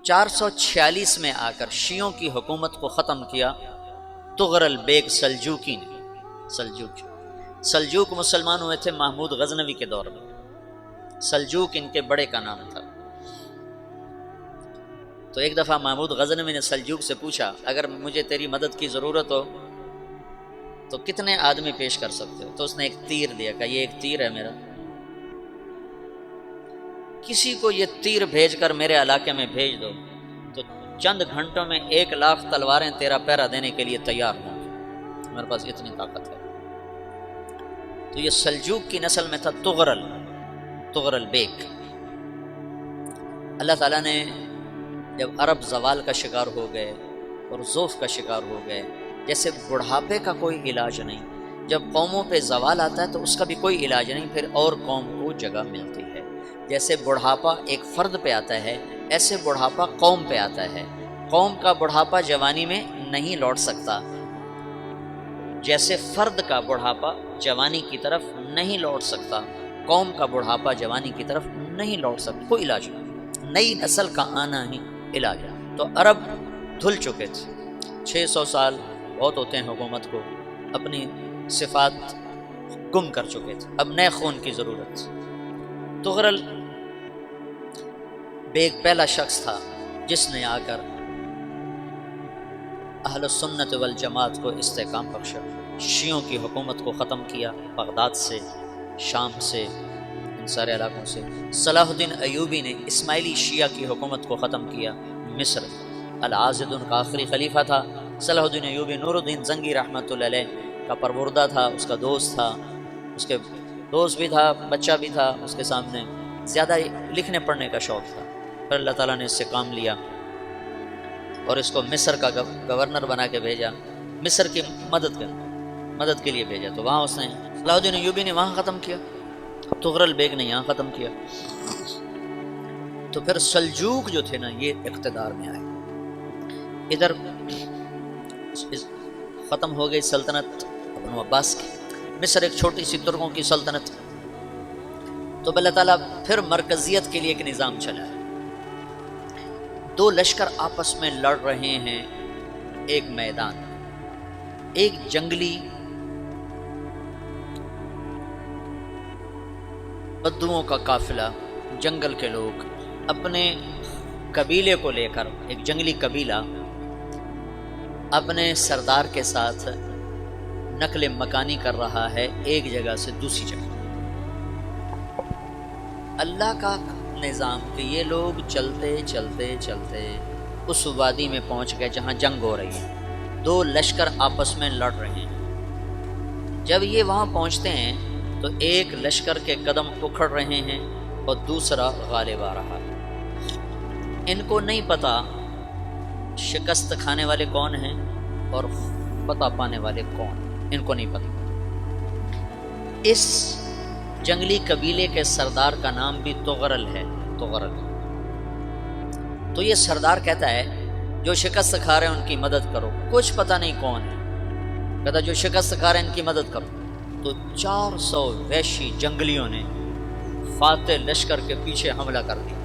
446 میں آ کر شیعوں کی حکومت کو ختم کیا تغرل بیگ سلجوکی نے۔ سلجوک مسلمان ہوئے تھے محمود غزنوی کے دور میں، سلجوک ان کے بڑے کا نام تھا۔ تو ایک دفعہ محمود غزنوی نے سلجوک سے پوچھا اگر مجھے تیری مدد کی ضرورت ہو تو کتنے آدمی پیش کر سکتے ہو؟ تو اس نے ایک تیر دیا، کہا یہ ایک تیر ہے میرا، کسی کو یہ تیر بھیج کر میرے علاقے میں بھیج دو تو چند گھنٹوں میں 1,00,000 تلواریں تیرا پہرا دینے کے لیے تیار ہوں، میرے پاس اتنی طاقت ہے۔ تو یہ سلجوک کی نسل میں تھا تغرل بیگ۔ اللہ تعالیٰ نے جب عرب زوال کا شکار ہو گئے اور ضعف کا شکار ہو گئے، جیسے بڑھاپے کا کوئی علاج نہیں، جب قوموں پہ زوال آتا ہے تو اس کا بھی کوئی علاج نہیں، پھر اور قوم کو جگہ ملتی ہے۔ جیسے بڑھاپا ایک فرد پہ آتا ہے، ایسے بڑھاپا قوم پہ آتا ہے۔ قوم کا بڑھاپا جوانی میں نہیں لوٹ سکتا، جیسے فرد کا بڑھاپا جوانی کی طرف نہیں لوٹ سکتا، قوم کا بڑھاپا جوانی کی طرف نہیں لوٹ سکتا، کوئی علاج نہیں، نئی نسل کا آنا ہی علاج ہے۔ تو عرب دھل چکے تھے، 600 سال بہت ہوتے ہیں حکومت کو، اپنی صفات گم کر چکے تھے، اب نئے خون کی ضرورت تھی۔ تغرل بیگ پہلا شخص تھا جس نے آ کر اہل سنت والجماعت کو استحکام بخشا، شیعوں کی حکومت کو ختم کیا، بغداد سے، شام سے، ان سارے علاقوں سے۔ صلاح الدین ایوبی نے اسماعیلی شیعہ کی حکومت کو ختم کیا، مصر، العاضد ان کا آخری خلیفہ تھا۔ صلاح الدین ایوبی نور الدین زنگی رحمۃ اللہ علیہ کا پروردہ تھا، اس کا دوست تھا، اس کے دوست بھی تھا، بچہ بھی تھا اس کے سامنے، زیادہ لکھنے پڑھنے کا شوق تھا۔ پھر اللہ تعالیٰ نے اس سے کام لیا اور اس کو مصر کا گورنر بنا کے بھیجا، مصر کی مدد کے لیے بھیجا، تو وہاں اس نے صلاح الدین ایوبی نے وہاں ختم کیا، تغرل بیگ نے یہاں ختم کیا۔ تو پھر سلجوک جو تھے نا یہ اقتدار میں آئے، ادھر ختم ہو گئی سلطنت ابن عباس کی، مصر ایک چھوٹی سی ترکوں کی سلطنت، تو اللہ تعالیٰ پھر مرکزیت کے لیے ایک نظام چلا ہے۔ 2 لشکر آپس میں لڑ رہے ہیں ایک میدان، ایک جنگلی بدوؤں کا قافلہ، جنگل کے لوگ اپنے قبیلے کو لے کر، ایک جنگلی قبیلہ اپنے سردار کے ساتھ نقل مکانی کر رہا ہے ایک جگہ سے دوسری جگہ۔ اللہ کا نظام کہ یہ لوگ چلتے چلتے چلتے اس وادی میں پہنچ گئے جہاں جنگ ہو رہی ہے، 2 لشکر آپس میں لڑ رہے ہیں۔ جب یہ وہاں پہنچتے ہیں تو ایک لشکر کے قدم اکھڑ رہے ہیں اور دوسرا غالب آ رہا ہے۔ ان کو نہیں پتا شکست کھانے والے کون ہیں اور فتح پانے والے کون، ان کو نہیں پتا۔ اس جنگلی قبیلے کے سردار کا نام بھی تغرل ہے، تغرل۔ تو یہ سردار کہتا ہے جو شکست کھا رہے ہیں ان کی مدد کرو، کچھ پتہ نہیں کون ہے، کہتا جو شکست کھا رہے ہیں ان کی مدد کرو۔ تو 400 وحشی جنگلیوں نے فاتح لشکر کے پیچھے حملہ کر دیا۔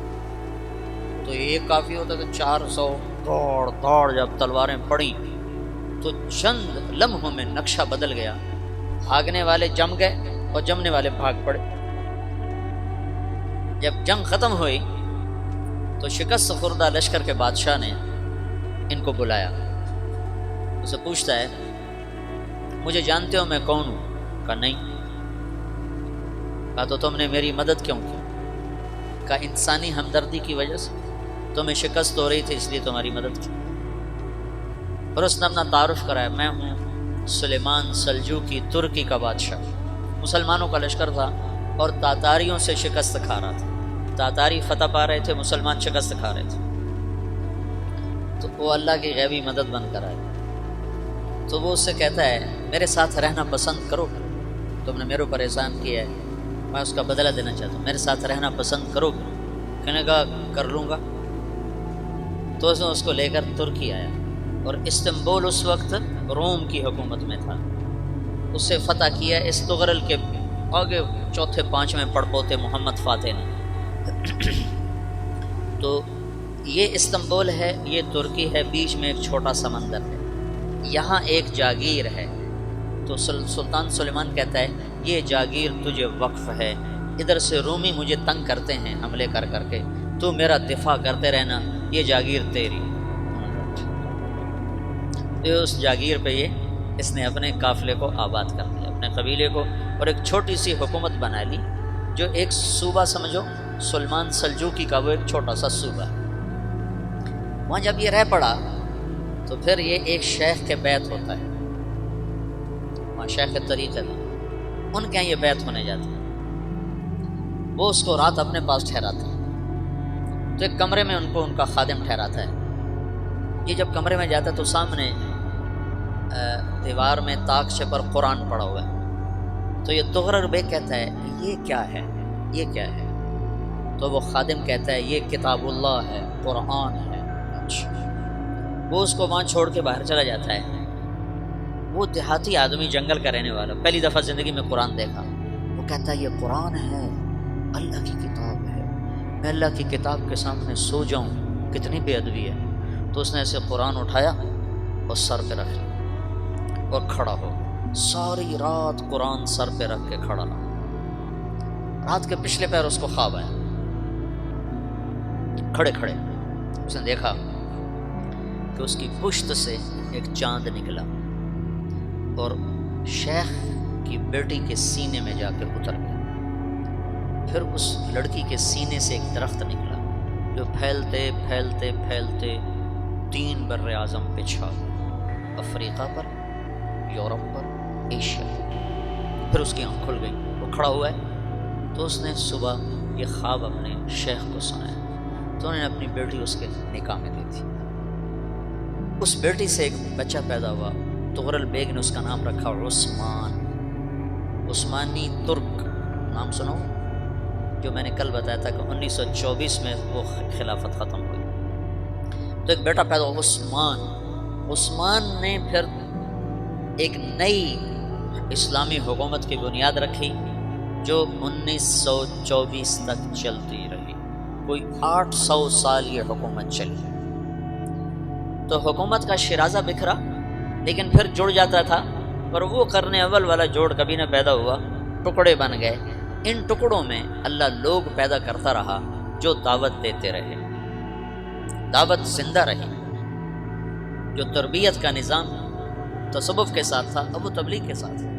تو یہ کافی ہوتا کہ 400 دوڑ جب تلواریں پڑیں تو چند لمحوں میں نقشہ بدل گیا، بھاگنے والے جم گئے اور جمنے والے بھاگ پڑے۔ جب جنگ ختم ہوئی تو شکست خوردہ لشکر کے بادشاہ نے ان کو بلایا، اسے پوچھتا ہے مجھے جانتے ہو میں کون ہوں؟ کہا نہیں۔ کہا تو تم نے میری مدد کیوں کی؟ کہا انسانی ہمدردی کی وجہ سے، تمہیں شکست ہو رہی تھی اس لیے تمہاری مدد کی۔ اور اس نے اپنا تعارف کرایا، میں ہوں سلیمان سلجوکی، ترکی کا بادشاہ، مسلمانوں کا لشکر تھا اور تاتاریوں سے شکست کھا رہا تھا، تاتاری فتح پا رہے تھے، مسلمان شکست کھا رہے تھے۔ تو وہ اللہ کی غیبی مدد بن کر آئے۔ تو وہ اس سے کہتا ہے میرے ساتھ رہنا پسند کرو، تم نے میرے اوپر احسان کیا ہے، میں اس کا بدلہ دینا چاہتا ہوں، میرے ساتھ رہنا پسند کرو؟ کہنے کا کر لوں گا۔ تو اس نے اس کو لے کر ترکی آیا، اور استنبول اس وقت روم کی حکومت میں تھا، اسے فتح کیا اس تغرل کے آگے 4 5 پڑپوتے محمد فاتح نے۔ تو یہ استنبول ہے، یہ ترکی ہے، بیچ میں ایک چھوٹا سمندر ہے، یہاں ایک جاگیر ہے۔ تو سلطان سلیمان کہتا ہے یہ جاگیر تجھے وقف ہے، ادھر سے رومی مجھے تنگ کرتے ہیں حملے کر کر کے، تو میرا دفاع کرتے رہنا، یہ جاگیر تیری۔ تو اس جاگیر پہ اس نے اپنے قافلے کو آباد کر دیا، اپنے قبیلے کو، اور ایک چھوٹی سی حکومت بنا لی، جو ایک صوبہ سمجھو سلمان سلجوقی کا، وہ ایک چھوٹا سا صوبہ۔ وہاں جب یہ رہ پڑا تو پھر یہ ایک شیخ کے بیت ہوتا ہے، وہاں شیخ طریقہ تھا، ان کے یہاں یہ بیت ہونے جاتا ہے، وہ اس کو رات اپنے پاس ٹھہراتا ہے، تو ایک کمرے میں ان کو ان کا خادم ٹھہراتا ہے۔ یہ جب کمرے میں جاتا ہے تو سامنے دیوار میں تاکچے پر قرآن پڑا ہوا ہے، تو یہ تغرل بیگ کہتا ہے یہ کیا ہے، یہ کیا ہے؟ تو وہ خادم کہتا ہے یہ کتاب اللہ ہے، قرآن ہے۔ اچھا، وہ اس کو وہاں چھوڑ کے باہر چلا جاتا ہے۔ وہ دیہاتی آدمی، جنگل کا رہنے والا، پہلی دفعہ زندگی میں قرآن دیکھا، وہ کہتا ہے یہ قرآن ہے، اللہ کی کتاب ہے، میں اللہ کی کتاب کے سامنے سو جاؤں، کتنی بے ادبی ہے۔ تو اس نے ایسے قرآن اٹھایا اور سر پہ رکھ لیا اور کھڑا ہو، ساری رات قرآن سر پہ رکھ کے کھڑا رہا۔ رات کے پچھلے پہر اس کو خواب آیا، کھڑے کھڑے اس نے دیکھا کہ اس کی پشت سے ایک چاند نکلا اور شیخ کی بیٹی کے سینے میں جا کے اتر گیا۔ پھر اس لڑکی کے سینے سے ایک درخت نکلا جو پھیلتے پھیلتے پھیلتے 3 بر اعظم پہ چھا، افریقہ پر، یورپ پر، ایشیا پر۔ پھر اس کی آنکھ کھل گئی، وہ کھڑا ہوا ہے، تو اس نے صبح یہ خواب اپنے شیخ کو سنایا، تو انہوں نے اپنی بیٹی اس کے نکاح میں دی تھی۔ اس بیٹی سے ایک بچہ پیدا ہوا، تغرل بیگ نے اس کا نام رکھا عثمان، عثمانی ترک نام سنو، جو میں نے کل بتایا تھا کہ 1924 میں وہ خلافت ختم ہوئی۔ تو ایک بیٹا پیدا ہوا عثمان۔ عثمان نے پھر ایک نئی اسلامی حکومت کی بنیاد رکھی جو 1924 تک چلتی رہی، کوئی 800 سال یہ حکومت چلی۔ تو حکومت کا شرازہ بکھرا، لیکن پھر جڑ جاتا تھا، پر وہ قرن اول والا جوڑ کبھی نہ پیدا ہوا، ٹکڑے بن گئے۔ ان ٹکڑوں میں اللہ لوگ پیدا کرتا رہا جو دعوت دیتے رہے، دعوت زندہ رہی۔ جو تربیت کا نظام تصوف کے ساتھ تھا اب وہ تبلیغ کے ساتھ ہے۔